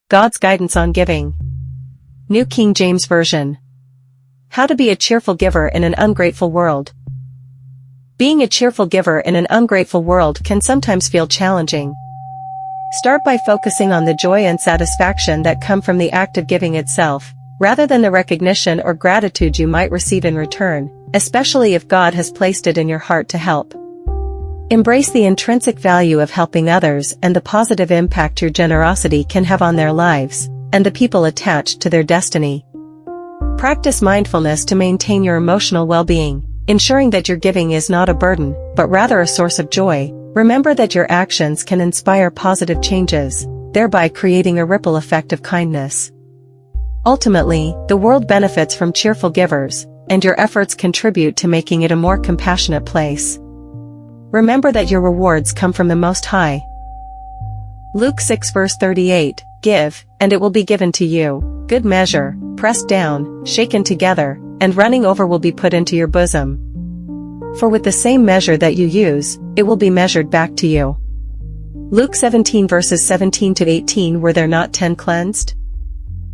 God's Guidance on Giving. New King James Version. How to be a cheerful giver in an ungrateful world. Being a cheerful giver in an ungrateful world can sometimes feel challenging. Start by focusing on the joy and satisfaction that come from the act of giving itself, rather than the recognition or gratitude you might receive in return, especially if God has placed it in your heart to help. Embrace the intrinsic value of helping others and the positive impact your generosity can have on their lives, and the people attached to their destiny. Practice mindfulness to maintain your emotional well-being, ensuring that your giving is not a burden, but rather a source of joy. Remember that your actions can inspire positive changes, thereby creating a ripple effect of kindness. Ultimately, the world benefits from cheerful givers, and your efforts contribute to making it a more compassionate place. Remember that your rewards come from the Most High. Luke 6 verse 38, Give, and it will be given to you, good measure, pressed down, shaken together, and running over will be put into your bosom. For with the same measure that you use, it will be measured back to you. Luke 17 verses 17 to 18. Were there not 10 cleansed?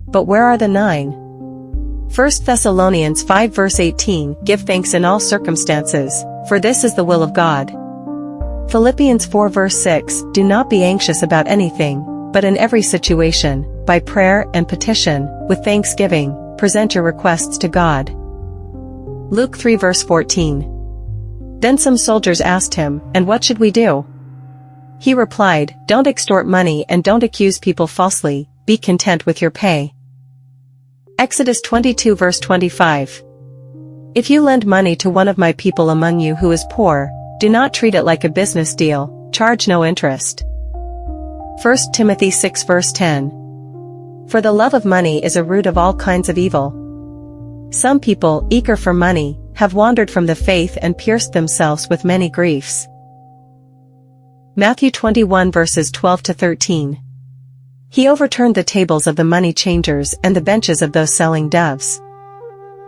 But where are the 9? 1 Thessalonians 5 verse 18, Give thanks in all circumstances, for this is the will of God. Philippians 4 verse 6, Do not be anxious about anything, but in every situation, by prayer and petition, with thanksgiving, present your requests to God. Luke 3 verse 14. Then some soldiers asked him, And what should we do? He replied, Don't extort money and don't accuse people falsely, be content with your pay. Exodus 22 verse 25. If you lend money to one of my people among you who is poor, do not treat it like a business deal, charge no interest. 1 Timothy 6 verse 10. For the love of money is a root of all kinds of evil. Some people, eager for money, have wandered from the faith and pierced themselves with many griefs. Matthew 21 verses 12 to 13. He overturned the tables of the money changers and the benches of those selling doves.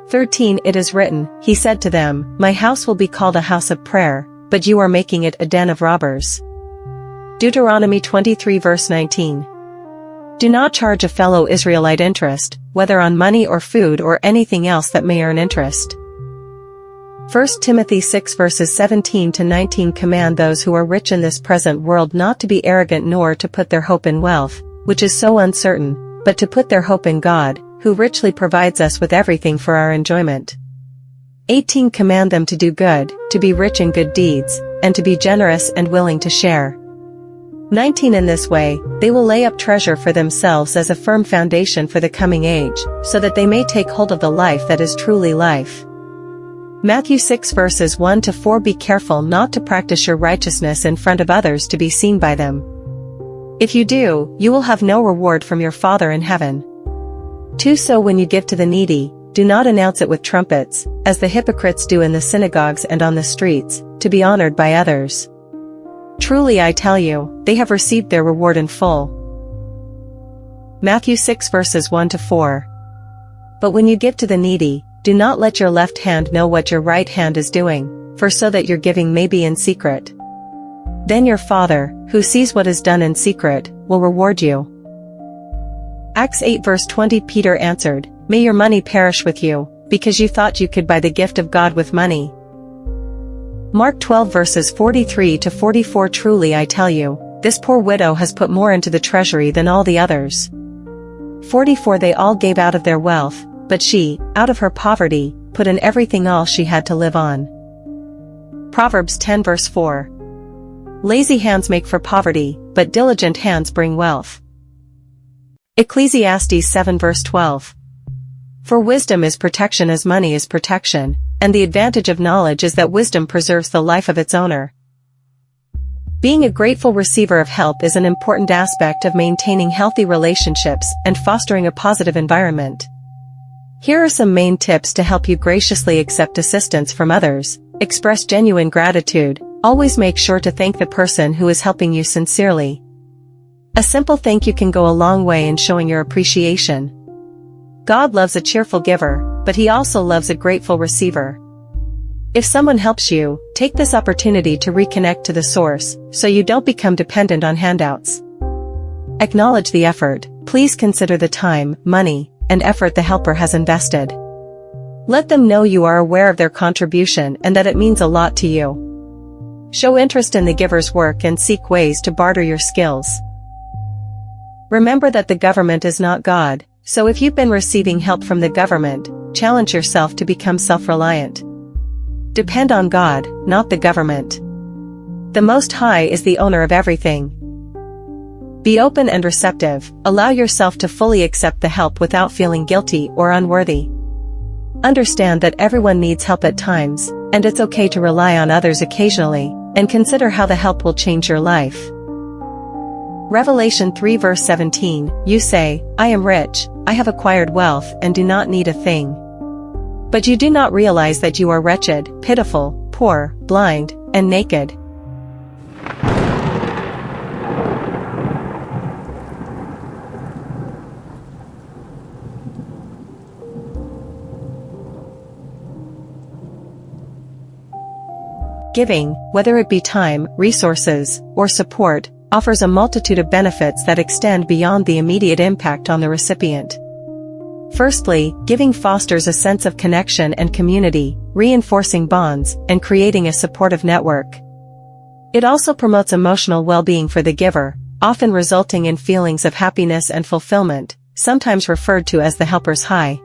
13 It is written, He said to them, My house will be called a house of prayer, but you are making it a den of robbers. Deuteronomy 23 verse 19. Do not charge a fellow Israelite interest, whether on money or food or anything else that may earn interest. 1 Timothy 6 verses 17 to 19 Command those who are rich in this present world not to be arrogant nor to put their hope in wealth, which is so uncertain, but to put their hope in God, who richly provides us with everything for our enjoyment. 18 Command them to do good, to be rich in good deeds, and to be generous and willing to share. 19 In this way, they will lay up treasure for themselves as a firm foundation for the coming age, so that they may take hold of the life that is truly life. Matthew 6 verses 1 to 4 Be careful not to practice your righteousness in front of others to be seen by them. If you do, you will have no reward from your Father in heaven. 2 So when you give to the needy, do not announce it with trumpets, as the hypocrites do in the synagogues and on the streets, to be honored by others. Truly I tell you, they have received their reward in full. Matthew 6 verses 1 to 4. But when you give to the needy, do not let your left hand know what your right hand is doing, for so that your giving may be in secret. Then your Father, who sees what is done in secret, will reward you. Acts 8 verse 20 Peter answered, May your money perish with you, because you thought you could buy the gift of God with money. Mark 12 verses 43 to 44 Truly I tell you, this poor widow has put more into the treasury than all the others. 44 They all gave out of their wealth, but she, out of her poverty, put in everything all she had to live on. Proverbs 10 verse 4. Lazy hands make for poverty, but diligent hands bring wealth. Ecclesiastes 7 verse 12. For wisdom is protection as money is protection, and the advantage of knowledge is that wisdom preserves the life of its owner. Being a grateful receiver of help is an important aspect of maintaining healthy relationships and fostering a positive environment. Here are some main tips to help you graciously accept assistance from others. Express genuine gratitude. Always make sure to thank the person who is helping you sincerely. A simple thank you can go a long way in showing your appreciation. God loves a cheerful giver, but He also loves a grateful receiver. If someone helps you, take this opportunity to reconnect to the source, so you don't become dependent on handouts. Acknowledge the effort. please consider the time, money, and effort the helper has invested. Let them know you are aware of their contribution and that it means a lot to you. Show interest in the giver's work and seek ways to barter your skills. Remember that the government is not God, so if you've been receiving help from the government, challenge yourself to become self-reliant. Depend on God, not the government. The Most High is the owner of everything. Be open and receptive, allow yourself to fully accept the help without feeling guilty or unworthy. Understand that everyone needs help at times, and it's okay to rely on others occasionally, and consider how the help will change your life. Revelation 3 verse 17, you say, I am rich, I have acquired wealth and do not need a thing. But you do not realize that you are wretched, pitiful, poor, blind, and naked. Giving, whether it be time, resources, or support, offers a multitude of benefits that extend beyond the immediate impact on the recipient. Firstly, giving fosters a sense of connection and community, reinforcing bonds and creating a supportive network. It also promotes emotional well-being for the giver, often resulting in feelings of happiness and fulfillment, sometimes referred to as the helper's high.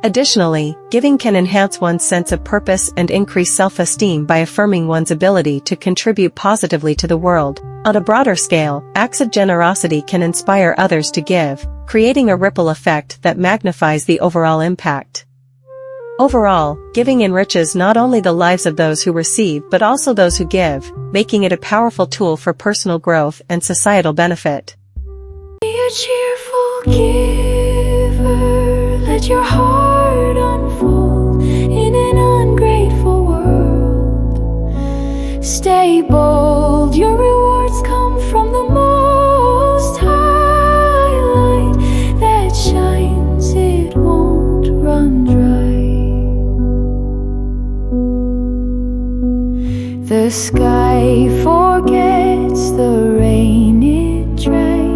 Additionally, giving can enhance one's sense of purpose and increase self-esteem by affirming one's ability to contribute positively to the world. On a broader scale, acts of generosity can inspire others to give, creating a ripple effect that magnifies the overall impact. Overall, giving enriches not only the lives of those who receive but also those who give, making it a powerful tool for personal growth and societal benefit. Be a cheerful giver, let your heart unfold in an ungrateful world. Stay bold, your rewards come from the Most High light that shines, it won't run dry. The sky forgets the rain it dries.